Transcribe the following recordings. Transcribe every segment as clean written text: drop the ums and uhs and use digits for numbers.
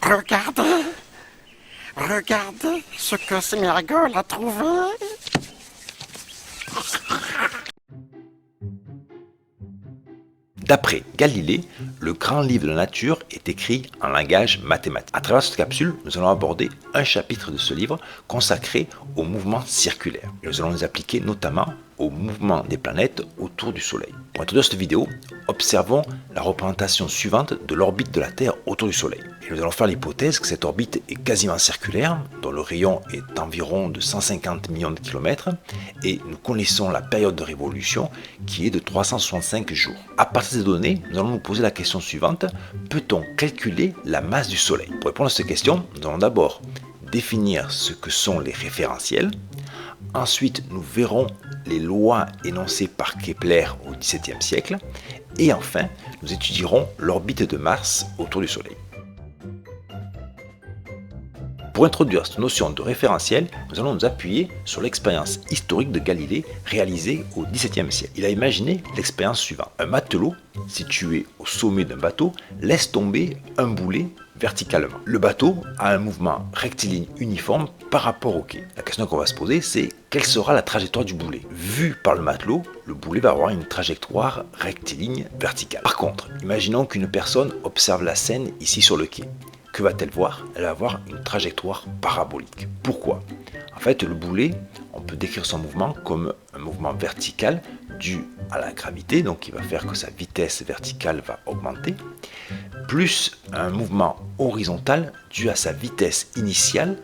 Regardez, regardez ce que Sméagol a trouvé. D'après Galilée, le grand livre de la nature est écrit en langage mathématique. À travers cette capsule, nous allons aborder un chapitre de ce livre consacré au mouvement circulaire. Et nous allons les appliquer notamment au mouvement des planètes autour du Soleil. Pour introduire cette vidéo, observons la représentation suivante de l'orbite de la Terre autour du Soleil. Et nous allons faire l'hypothèse que cette orbite est quasiment circulaire, dont le rayon est environ de 150 millions de kilomètres, et nous connaissons la période de révolution qui est de 365 jours. À partir de ces données, nous allons nous poser la question suivante: peut-on calculer la masse du Soleil? Pour répondre à cette question, nous allons d'abord définir ce que sont les référentiels. Ensuite, nous verrons les lois énoncées par Kepler au XVIIe siècle. Et enfin, nous étudierons l'orbite de Mars autour du Soleil. Pour introduire cette notion de référentiel, nous allons nous appuyer sur l'expérience historique de Galilée réalisée au XVIIe siècle. Il a imaginé l'expérience suivante. Un matelot, situé au sommet d'un bateau, laisse tomber un boulet verticalement. Le bateau a un mouvement rectiligne uniforme par rapport au quai. La question qu'on va se poser, c'est quelle sera la trajectoire du boulet? Vu par le matelot, le boulet va avoir une trajectoire rectiligne verticale. Par contre, imaginons qu'une personne observe la scène ici sur le quai. Que va-t-elle voir? Elle va avoir une trajectoire parabolique. Pourquoi? En fait, le boulet, on peut décrire son mouvement comme un mouvement vertical dû à la gravité, donc qui va faire que sa vitesse verticale va augmenter, plus un mouvement horizontal dû à sa vitesse initiale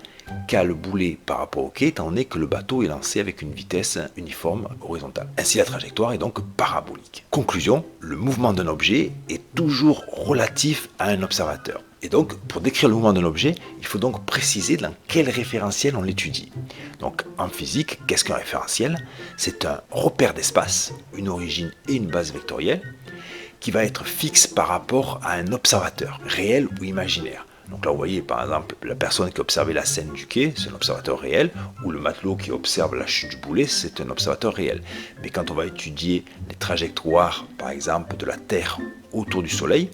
qu'a le boulet par rapport au quai, étant donné que le bateau est lancé avec une vitesse uniforme horizontale. Ainsi, la trajectoire est donc parabolique. Conclusion, le mouvement d'un objet est toujours relatif à un observateur. Et donc, pour décrire le mouvement d'un objet, il faut donc préciser dans quel référentiel on l'étudie. Donc, en physique, qu'est-ce qu'un référentiel? C'est un repère d'espace, une origine et une base vectorielle, qui va être fixe par rapport à un observateur, réel ou imaginaire. Donc là, vous voyez, par exemple, la personne qui observait la scène du quai, c'est un observateur réel, ou le matelot qui observe la chute du boulet, c'est un observateur réel. Mais quand on va étudier les trajectoires, par exemple, de la Terre autour du Soleil,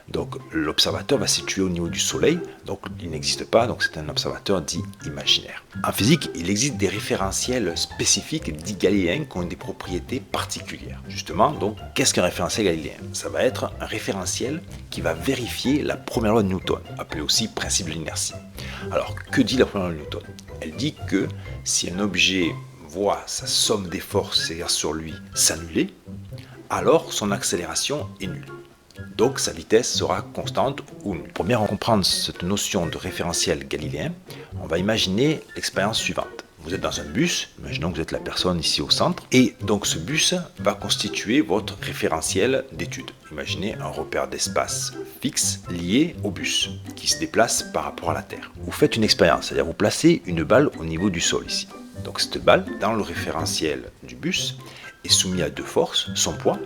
donc l'observateur va se situer au niveau du Soleil, donc il n'existe pas, donc c'est un observateur dit imaginaire. En physique, il existe des référentiels spécifiques dits galiléens qui ont des propriétés particulières. Justement, donc, qu'est-ce qu'un référentiel galiléen? Ça va être un référentiel qui va vérifier la première loi de Newton, appelée aussi principe de l'inertie. Alors, que dit la première loi de Newton? Elle dit que si un objet voit sa somme des forces s'exercer sur lui s'annuler, alors son accélération est nulle. Donc sa vitesse sera constante ou nulle. Pour bien comprendre cette notion de référentiel galiléen, on va imaginer l'expérience suivante. Vous êtes dans un bus, imaginons que vous êtes la personne ici au centre, et donc ce bus va constituer votre référentiel d'étude. Imaginez un repère d'espace fixe lié au bus, qui se déplace par rapport à la Terre. Vous faites une expérience, c'est-à-dire vous placez une balle au niveau du sol ici. Donc cette balle, dans le référentiel du bus, est soumise à deux forces, son poids,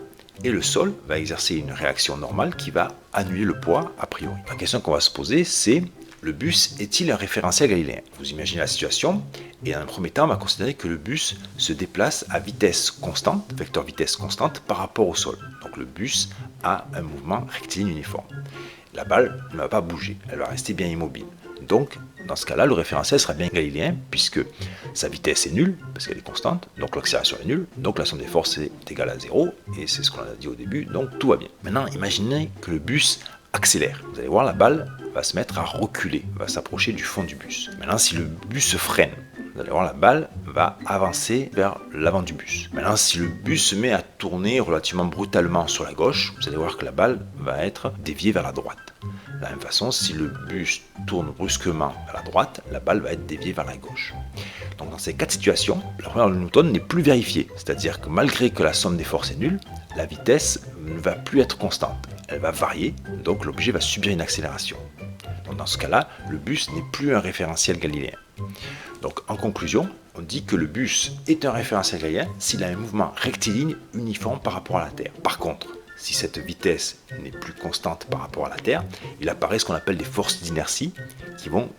et le sol va exercer une réaction normale qui va annuler le poids a priori. La question qu'on va se poser, c'est: le bus est-il un référentiel galiléen? Vous imaginez la situation, et dans un premier temps, on va considérer que le bus se déplace à vitesse constante, vecteur vitesse constante, par rapport au sol. Donc le bus a un mouvement rectiligne uniforme. La balle ne va pas bouger, elle va rester bien immobile. Donc, dans ce cas-là, le référentiel sera bien galiléen, puisque sa vitesse est nulle, parce qu'elle est constante, donc l'accélération est nulle, donc la somme des forces est égale à 0, et c'est ce qu'on a dit au début, donc tout va bien. Maintenant, imaginez que le bus accélère. Vous allez voir, la balle va se mettre à reculer, va s'approcher du fond du bus. Maintenant, si le bus se freine, vous allez voir, la balle va avancer vers l'avant du bus. Maintenant, si le bus se met à tourner relativement brutalement sur la gauche, vous allez voir que la balle va être déviée vers la droite. De la même façon, si le bus tourne brusquement vers la droite, la balle va être déviée vers la gauche. Donc dans ces quatre situations, la première loi de Newton n'est plus vérifiée. C'est-à-dire que malgré que la somme des forces est nulle, la vitesse ne va plus être constante. Elle va varier, donc l'objet va subir une accélération. Donc dans ce cas-là, le bus n'est plus un référentiel galiléen. Donc en conclusion, on dit que le bus est un référentiel galiléen s'il a un mouvement rectiligne uniforme par rapport à la Terre. Par contre, si cette vitesse n'est plus constante par rapport à la Terre, il apparaît ce qu'on appelle des forces d'inertie qui vont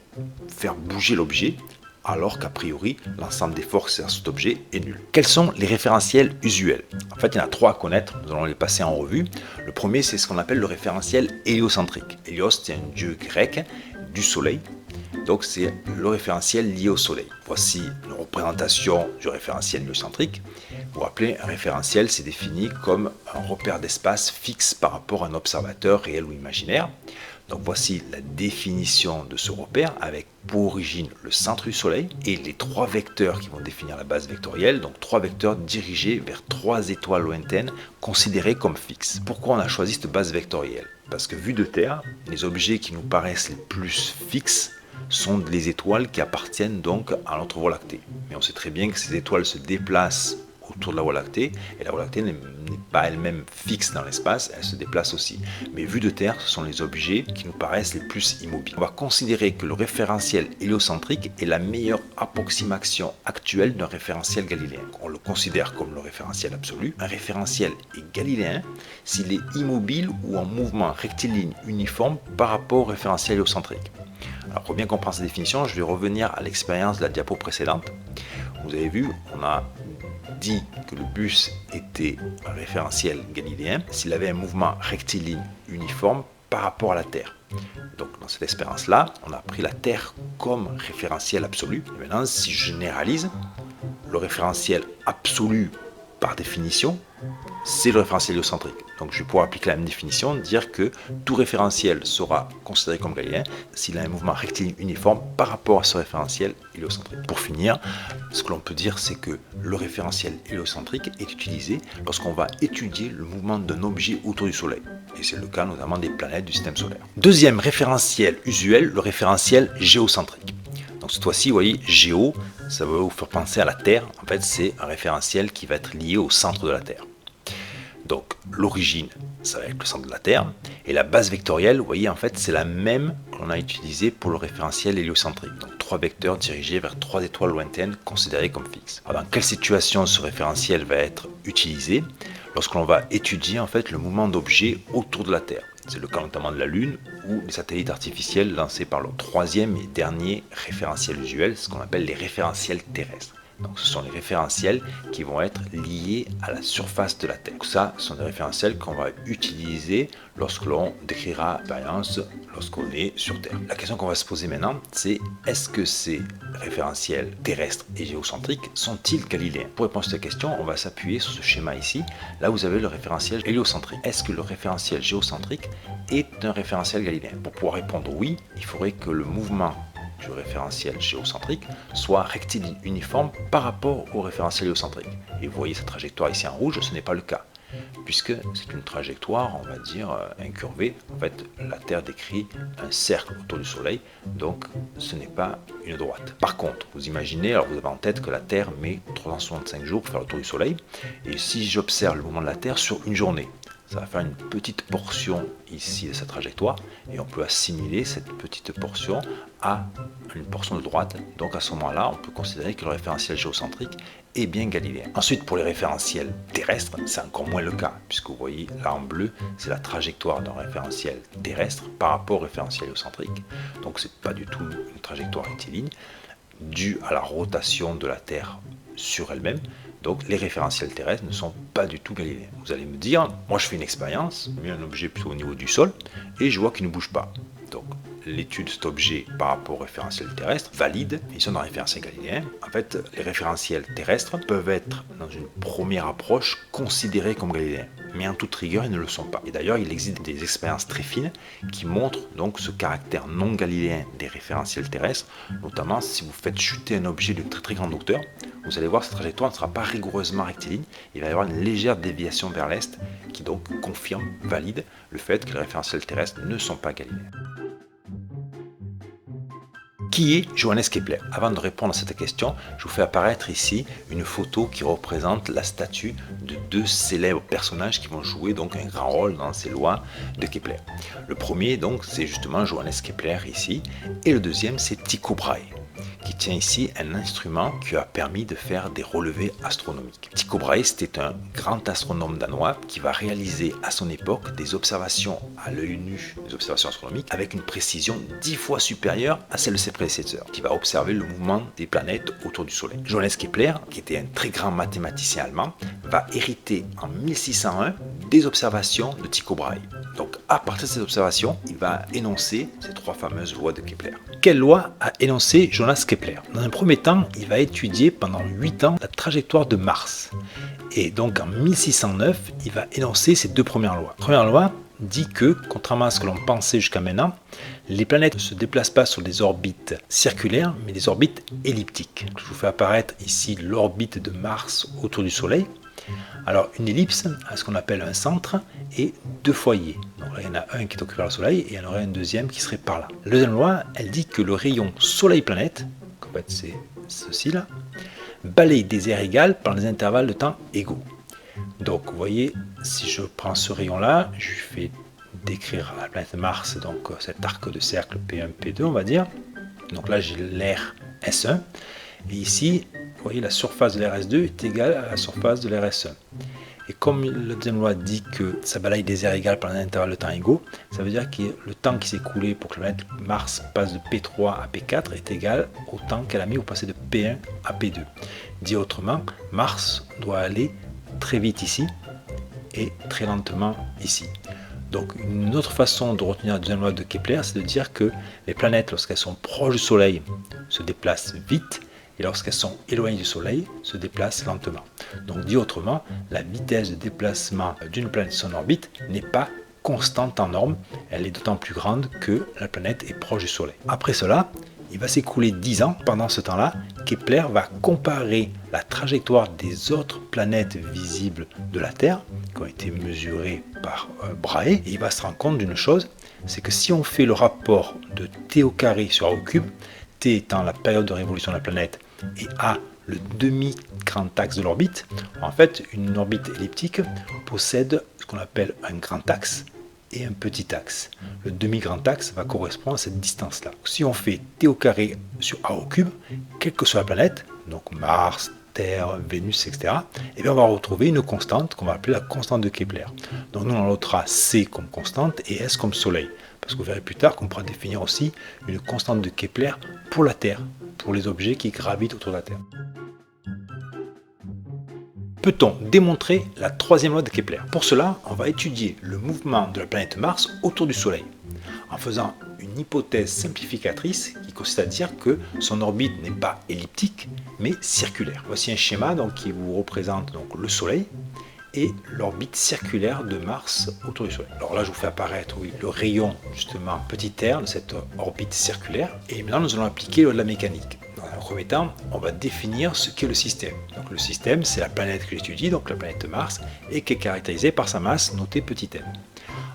faire bouger l'objet, alors qu'a priori, l'ensemble des forces sur cet objet est nul. Quels sont les référentiels usuels? En fait, il y en a trois à connaître, nous allons les passer en revue. Le premier, c'est ce qu'on appelle le référentiel héliocentrique. Hélios, c'est un dieu grec, du Soleil. Donc c'est le référentiel lié au Soleil. Voici une représentation du référentiel héliocentrique. Vous vous rappelez, un référentiel, c'est défini comme un repère d'espace fixe par rapport à un observateur réel ou imaginaire. Donc voici la définition de ce repère avec pour origine le centre du Soleil et les trois vecteurs qui vont définir la base vectorielle, donc trois vecteurs dirigés vers trois étoiles lointaines considérées comme fixes. Pourquoi on a choisi cette base vectorielle? Parce que vu de Terre, les objets qui nous paraissent les plus fixes sont les étoiles qui appartiennent donc à notre Voie lactée. Mais on sait très bien que ces étoiles se déplacent autour de la Voie lactée, et la Voie lactée n'est pas elle-même fixe dans l'espace, elle se déplace aussi. Mais vu de Terre, ce sont les objets qui nous paraissent les plus immobiles. On va considérer que le référentiel héliocentrique est la meilleure approximation actuelle d'un référentiel galiléen. On le considère comme le référentiel absolu. Un référentiel est galiléen s'il est immobile ou en mouvement rectiligne uniforme par rapport au référentiel héliocentrique. Alors pour bien comprendre cette définition, je vais revenir à l'expérience de la diapo précédente. Vous avez vu, on a dit que le bus était un référentiel galiléen s'il avait un mouvement rectiligne uniforme par rapport à la Terre. Donc dans cette expérience-là, on a pris la Terre comme référentiel absolu. Et maintenant, si je généralise, le référentiel absolu par définition, c'est le référentiel héliocentrique. Donc je vais pouvoir appliquer la même définition, dire que tout référentiel sera considéré comme galiléen s'il a un mouvement rectiligne uniforme par rapport à ce référentiel héliocentrique. Pour finir, ce que l'on peut dire, c'est que le référentiel héliocentrique est utilisé lorsqu'on va étudier le mouvement d'un objet autour du Soleil. Et c'est le cas notamment des planètes du système solaire. Deuxième référentiel usuel, le référentiel géocentrique. Donc cette fois-ci, vous voyez, géo, ça va vous faire penser à la Terre. En fait, c'est un référentiel qui va être lié au centre de la Terre. Donc l'origine, ça va être le centre de la Terre. Et la base vectorielle, vous voyez, en fait, c'est la même qu'on a utilisée pour le référentiel héliocentrique. Donc trois vecteurs dirigés vers trois étoiles lointaines considérées comme fixes. Alors, dans quelle situation ce référentiel va être utilisé? Lorsque l'on va étudier en fait le mouvement d'objets autour de la Terre. C'est le cas notamment de la Lune ou des satellites artificiels lancés par le troisième et dernier référentiel usuel, ce qu'on appelle les référentiels terrestres. Donc ce sont les référentiels qui vont être liés à la surface de la Terre. Donc ça, ce sont des référentiels qu'on va utiliser lorsque l'on décrira l'expérience lorsqu'on est sur Terre. La question qu'on va se poser maintenant, c'est est-ce que ces référentiels terrestres et géocentriques sont-ils galiléens? Pour répondre à cette question, on va s'appuyer sur ce schéma ici. Là, vous avez le référentiel héliocentrique. Est-ce que le référentiel géocentrique est un référentiel galiléen? Pour pouvoir répondre oui, il faudrait que le mouvement du référentiel géocentrique soit rectiligne uniforme par rapport au référentiel héliocentrique. Et vous voyez cette trajectoire ici en rouge, ce n'est pas le cas, puisque c'est une trajectoire, on va dire, incurvée. En fait, la Terre décrit un cercle autour du Soleil, donc ce n'est pas une droite. Par contre, vous imaginez, alors vous avez en tête que la Terre met 365 jours pour faire le tour du Soleil, et si j'observe le mouvement de la Terre sur une journée, ça va faire une petite portion ici de sa trajectoire et on peut assimiler cette petite portion à une portion de droite. Donc à ce moment-là, on peut considérer que le référentiel géocentrique est bien galiléen. Ensuite, pour les référentiels terrestres, c'est encore moins le cas, puisque vous voyez là en bleu, c'est la trajectoire d'un référentiel terrestre par rapport au référentiel géocentrique. Donc c'est pas du tout une trajectoire rectiligne due à la rotation de la Terre sur elle-même. Donc les référentiels terrestres ne sont pas du tout galiléens. Vous allez me dire, moi je fais une expérience, je mets un objet plutôt au niveau du sol et je vois qu'il ne bouge pas. Donc l'étude de cet objet par rapport au référentiel terrestre valide, ils sont dans le référentiel galiléen. En fait, les référentiels terrestres peuvent être, dans une première approche, considérés comme galiléens, mais en toute rigueur, ils ne le sont pas. Et d'ailleurs, il existe des expériences très fines qui montrent donc ce caractère non galiléen des référentiels terrestres, notamment si vous faites chuter un objet de très grande hauteur, vous allez voir que cette trajectoire ne sera pas rigoureusement rectiligne, il va y avoir une légère déviation vers l'est qui donc confirme, valide le fait que les référentiels terrestres ne sont pas galiléens. Qui est Johannes Kepler? Avant de répondre à cette question, je vous fais apparaître ici une photo qui représente la statue de deux célèbres personnages qui vont jouer donc un grand rôle dans ces lois de Kepler. Le premier donc c'est justement Johannes Kepler ici, et le deuxième c'est Tycho Brahe, qui tient ici un instrument qui a permis de faire des relevés astronomiques. Tycho Brahe, c'était un grand astronome danois qui va réaliser à son époque des observations à l'œil nu, des observations astronomiques, avec une précision 10 fois supérieure à celle de ses prédécesseurs, qui va observer le mouvement des planètes autour du Soleil. Johannes Kepler, qui était un très grand mathématicien allemand, va hériter en 1601 des observations de Tycho Brahe. Donc à partir de cette observation, il va énoncer ces 3 fameuses lois de Kepler. Quelle loi a énoncé Jonas Kepler? Dans un premier temps, il va étudier pendant 8 ans la trajectoire de Mars. Et donc en 1609, il va énoncer ces 2 premières lois. La première loi dit que, contrairement à ce que l'on pensait jusqu'à maintenant, les planètes ne se déplacent pas sur des orbites circulaires, mais des orbites elliptiques. Je vous fais apparaître ici l'orbite de Mars autour du Soleil. Alors une ellipse a ce qu'on appelle un centre et 2 foyers. Donc là, il y en a un qui est occupé par le Soleil et il y en aurait un deuxième qui serait par là. La deuxième loi, elle dit que le rayon Soleil-planète, en fait c'est ceci là, balaye des aires égales par des intervalles de temps égaux. Donc vous voyez, si je prends ce rayon là, je fais décrire la planète Mars, donc cet arc de cercle P1, P2 on va dire. Donc là j'ai l'aire S1 et ici vous voyez la surface de l'aire S2 est égale à la surface de l'aire S1. Et comme la deuxième loi dit que ça balaye des aires égales par un intervalle de temps égaux, ça veut dire que le temps qui s'est écoulé pour que la planète Mars passe de P3 à P4 est égal au temps qu'elle a mis pour passer de P1 à P2. Dit autrement, Mars doit aller très vite ici et très lentement ici. Donc une autre façon de retenir la deuxième loi de Kepler, c'est de dire que les planètes, lorsqu'elles sont proches du Soleil, se déplacent vite, et lorsqu'elles sont éloignées du Soleil, se déplacent lentement. Donc dit autrement, la vitesse de déplacement d'une planète sur son orbite n'est pas constante en norme, elle est d'autant plus grande que la planète est proche du Soleil. Après cela, il va s'écouler 10 ans. Pendant ce temps-là, Kepler va comparer la trajectoire des autres planètes visibles de la Terre, qui ont été mesurées par Brahe, et il va se rendre compte d'une chose, c'est que si on fait le rapport de T au carré sur A au cube, T étant la période de révolution de la planète et A le demi-grand axe de l'orbite, en fait une orbite elliptique possède ce qu'on appelle un grand axe et un petit axe. Le demi-grand axe va correspondre à cette distance-là. Si on fait T au carré sur A au cube, quelle que soit la planète, donc Mars, Terre, Vénus, etc., et bien on va retrouver une constante qu'on va appeler la constante de Kepler. Donc nous on notera C comme constante et S comme Soleil. Parce que vous verrez plus tard qu'on pourra définir aussi une constante de Kepler pour la Terre, pour les objets qui gravitent autour de la Terre. Peut-on démontrer la troisième loi de Kepler? Pour cela, on va étudier le mouvement de la planète Mars autour du Soleil, en faisant une hypothèse simplificatrice qui consiste à dire que son orbite n'est pas elliptique, mais circulaire. Voici un schéma donc, qui vous représente donc, le Soleil et l'orbite circulaire de Mars autour du Soleil. Alors là, je vous fais apparaître le rayon, justement, petit r de cette orbite circulaire. Et maintenant, nous allons appliquer la loi de la mécanique. Dans un premier temps, on va définir ce qu'est le système. Donc le système, c'est la planète que j'étudie, donc la planète Mars, et qui est caractérisée par sa masse notée petit m.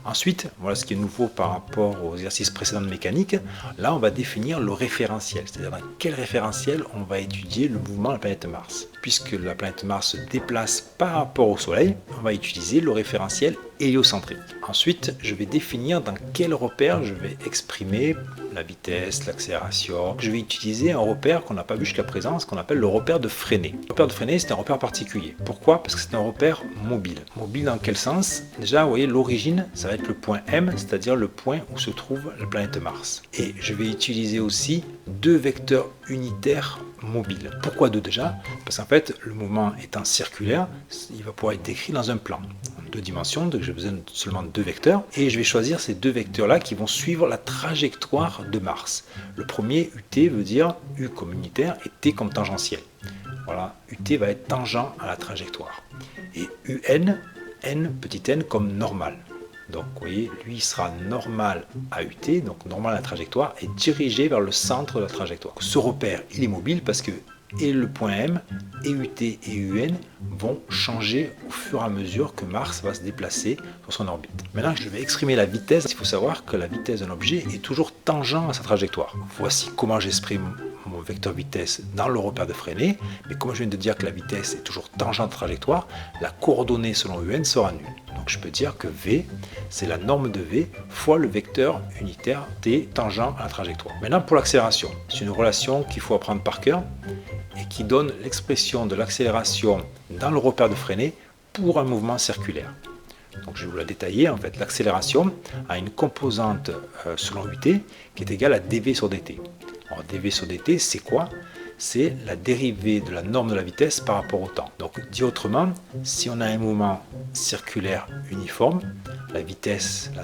Ensuite, voilà ce qui est nouveau par rapport aux exercices précédents de mécanique. Là, on va définir le référentiel, c'est-à-dire dans quel référentiel on va étudier le mouvement de la planète Mars. Puisque la planète Mars se déplace par rapport au Soleil, on va utiliser le référentiel héliocentrique. Ensuite, je vais définir dans quel repère je vais exprimer la vitesse, l'accélération. Je vais utiliser un repère qu'on n'a pas vu jusqu'à présent, ce qu'on appelle le repère de Fresnel. Le repère de Fresnel, c'est un repère particulier. Pourquoi? Parce que c'est un repère mobile. Mobile dans quel sens? Déjà, vous voyez, l'origine, ça va être le point M, c'est-à-dire le point où se trouve la planète Mars. Et je vais utiliser aussi deux vecteurs unitaires mobiles. Pourquoi deux déjà? Parce qu'en fait, le mouvement étant circulaire, il va pouvoir être décrit dans un plan. En 2 dimensions, donc j'ai besoin seulement de 2 vecteurs. Et je vais choisir ces 2 vecteurs-là qui vont suivre la trajectoire de Mars. Le premier, UT, veut dire U comme unitaire et T comme tangentiel. Voilà, UT va être tangent à la trajectoire. Et UN, N, petit n, comme normal. Donc, vous voyez, lui il sera normal à UT, donc normal à la trajectoire, et dirigé vers le centre de la trajectoire. Ce repère, il est mobile parce que et le point M, et UT et UN vont changer au fur et à mesure que Mars va se déplacer sur son orbite. Maintenant, je vais exprimer la vitesse. Il faut savoir que la vitesse d'un objet est toujours tangent à sa trajectoire. Voici comment j'exprime mon vecteur vitesse dans le repère de Fresnel, mais comme je viens de dire que la vitesse est toujours tangente à la trajectoire, la coordonnée selon UN sera nulle. Donc je peux dire que V, c'est la norme de V fois le vecteur unitaire T tangent à la trajectoire. Maintenant pour l'accélération, c'est une relation qu'il faut apprendre par cœur et qui donne l'expression de l'accélération dans le repère de Fresnel pour un mouvement circulaire. Donc je vais vous la détailler. En fait, l'accélération a une composante selon UT qui est égale à dV sur dt. Alors dV sur dt, c'est quoi? c'est la dérivée de la norme de la vitesse par rapport au temps. Donc dit autrement, si on a un mouvement circulaire uniforme, la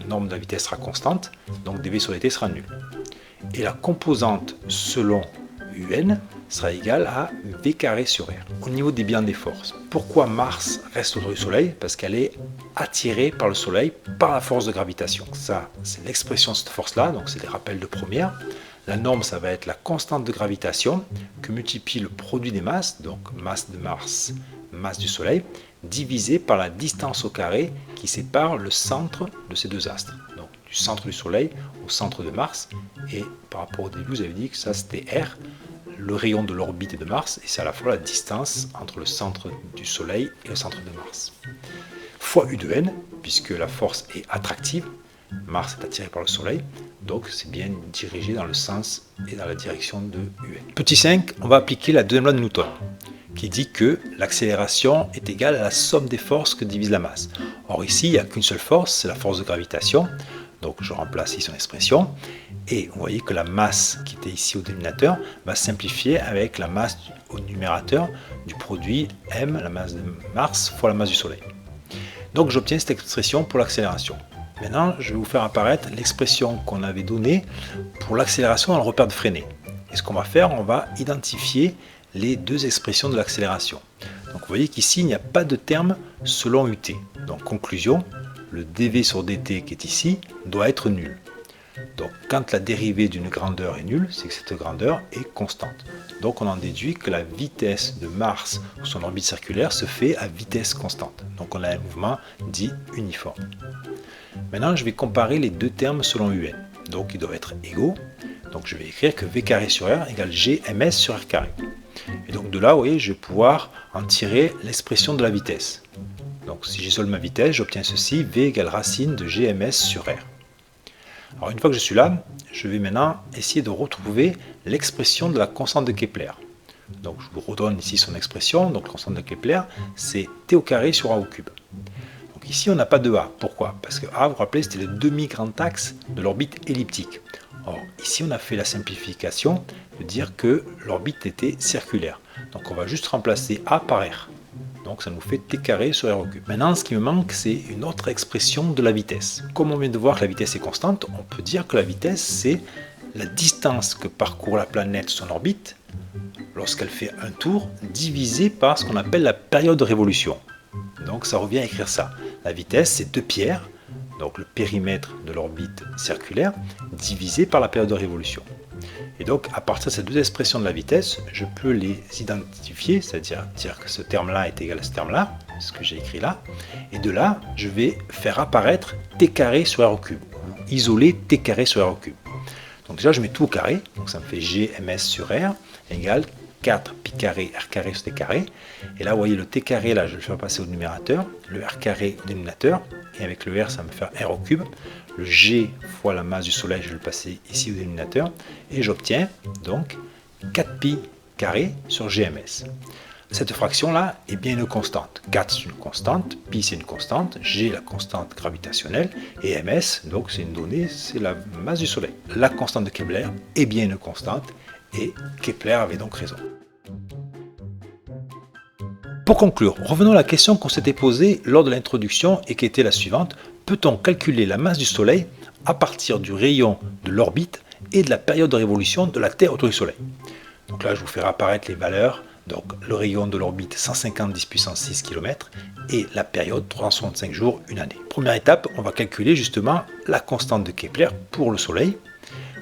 norme de la vitesse sera constante, donc dv sur dt sera nul. Et la composante selon un sera égale à v carré sur r. Au niveau des biens des forces, pourquoi Mars reste autour du Soleil? Parce qu'elle est attirée par le Soleil par la force de gravitation. Ça, c'est l'expression de cette force-là, donc c'est des rappels de première. La norme, ça va être la constante de gravitation que multiplie le produit des masses, donc masse de Mars, masse du Soleil, divisé par la distance au carré qui sépare le centre de ces deux astres. Donc du centre du Soleil au centre de Mars. Et par rapport au début, vous avez dit que ça c'était R, le rayon de l'orbite de Mars, et c'est à la fois la distance entre le centre du Soleil et le centre de Mars. Fois U de n, puisque la force est attractive, Mars est attiré par le Soleil, donc c'est bien dirigé dans le sens et dans la direction de UN. Petit 5, on va appliquer la deuxième loi de Newton, qui dit que l'accélération est égale à la somme des forces que divise la masse. Or ici, il n'y a qu'une seule force, c'est la force de gravitation, donc je remplace ici son expression, et vous voyez que la masse qui était ici au dénominateur va simplifier avec la masse au numérateur du produit m, la masse de Mars, fois la masse du Soleil. Donc j'obtiens cette expression pour l'accélération. Maintenant, je vais vous faire apparaître l'expression qu'on avait donnée pour l'accélération dans le repère de Freinet. Et ce qu'on va faire, on va identifier les deux expressions de l'accélération. Donc vous voyez qu'ici, il n'y a pas de terme selon ut. Donc conclusion, le dv sur dt qui est ici doit être nul. Donc quand la dérivée d'une grandeur est nulle, c'est que cette grandeur est constante. Donc on en déduit que la vitesse de Mars ou son orbite circulaire se fait à vitesse constante. Donc on a un mouvement dit uniforme. Maintenant je vais comparer les deux termes selon un. Donc ils doivent être égaux. Donc je vais écrire que v carré sur r égale gms sur r carré. Et donc de là, vous voyez, je vais pouvoir en tirer l'expression de la vitesse. Donc si j'isole ma vitesse, j'obtiens ceci, v égale racine de gms sur r. Alors une fois que je suis là, je vais maintenant essayer de retrouver l'expression de la constante de Kepler. Donc je vous redonne ici son expression. Donc la constante de Kepler, c'est t au carré sur a au cube. Donc ici on n'a pas de a. Pourquoi? Parce que a, vous vous rappelez, c'était le demi-grand axe de l'orbite elliptique. Or ici on a fait la simplification de dire que l'orbite était circulaire. Donc on va juste remplacer a par r. Donc ça nous fait t carré sur r au cube. Maintenant, ce qui me manque, c'est une autre expression de la vitesse. Comme on vient de voir que la vitesse est constante, on peut dire que la vitesse, c'est la distance que parcourt la planète son orbite lorsqu'elle fait un tour, divisé par ce qu'on appelle la période de révolution. Donc ça revient à écrire ça. La vitesse, c'est 2πr, donc le périmètre de l'orbite circulaire, divisé par la période de révolution. Et donc, à partir de ces deux expressions de la vitesse, je peux les identifier, c'est-à-dire dire que ce terme-là est égal à ce terme-là, ce que j'ai écrit là. Et de là, je vais faire apparaître t carré sur r au cube, ou isoler t carré sur r au cube. Donc déjà, je mets tout au carré, donc ça me fait gms sur r égale 4 pi carré r carré sur t carré. Et là, vous voyez le t carré, là, je vais le faire passer au numérateur, le r carré au dénominateur, et avec le r, ça me fait r au cube. Le g fois la masse du Soleil, je vais le passer ici au dénominateur, et j'obtiens donc 4 pi carré sur gms. Cette fraction-là est bien une constante. 4 c'est une constante, pi c'est une constante, g la constante gravitationnelle, et ms, donc c'est une donnée, c'est la masse du Soleil. La constante de Kepler est bien une constante, et Kepler avait donc raison. Pour conclure, revenons à la question qu'on s'était posée lors de l'introduction et qui était la suivante. Peut-on calculer la masse du Soleil à partir du rayon de l'orbite et de la période de révolution de la Terre autour du Soleil? Donc là, je vous ferai apparaître les valeurs. Donc le rayon de l'orbite 150 10 puissance 6 km et la période 365 jours, une année. Première étape, on va calculer justement la constante de Kepler pour le Soleil.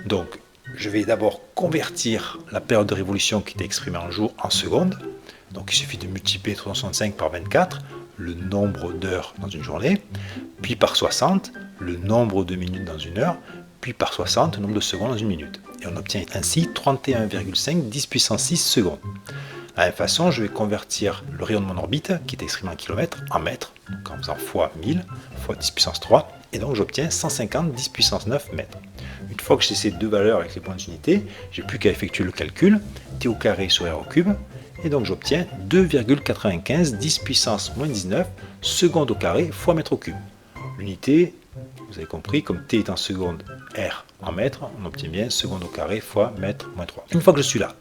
Donc je vais d'abord convertir la période de révolution qui était exprimée en jours en secondes. Donc il suffit de multiplier 365 par 24, le nombre d'heures dans une journée, puis par 60, le nombre de minutes dans une heure, puis par 60, le nombre de secondes dans une minute. Et on obtient ainsi 31,5 10 puissance 6 secondes. De la même façon, je vais convertir le rayon de mon orbite, qui est exprimé en kilomètres, en mètres, donc en faisant fois 1000, fois 10 puissance 3, et donc j'obtiens 150 10 puissance 9 mètres. Une fois que j'ai ces deux valeurs avec les points d'unité, j'ai plus qu'à effectuer le calcul, t au carré sur r au cube, et donc j'obtiens 2,95 10 puissance moins 19 secondes au carré fois mètre au cube. L'unité vous avez compris, comme t est en seconde, r en mètres, on obtient bien seconde au carré fois mètre moins 3. Une fois que je suis là,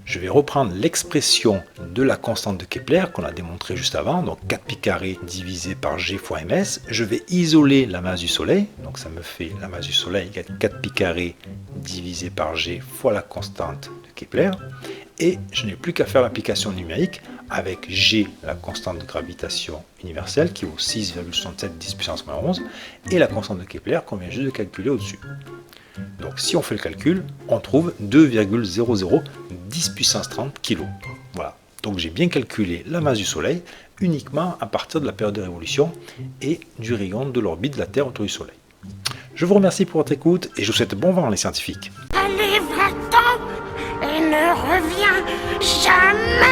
je vais reprendre l'expression de la constante de Kepler qu'on a démontré juste avant, donc 4 pi carré divisé par g fois ms. Je vais isoler la masse du Soleil, donc ça me fait la masse du Soleil égale 4 pi carré divisé par g fois la constante de Kepler. Et je n'ai plus qu'à faire l'application numérique avec g, la constante de gravitation universelle, qui vaut 6,67 10 puissance moins 11, et la constante de Kepler qu'on vient juste de calculer au-dessus. Donc si on fait le calcul, on trouve 2,00 10 puissance 30 kg. Voilà. Donc j'ai bien calculé la masse du Soleil uniquement à partir de la période de révolution et du rayon de l'orbite de la Terre autour du Soleil. Je vous remercie pour votre écoute et je vous souhaite bon vent les scientifiques. Allez, va-t'en et ne reviens jamais.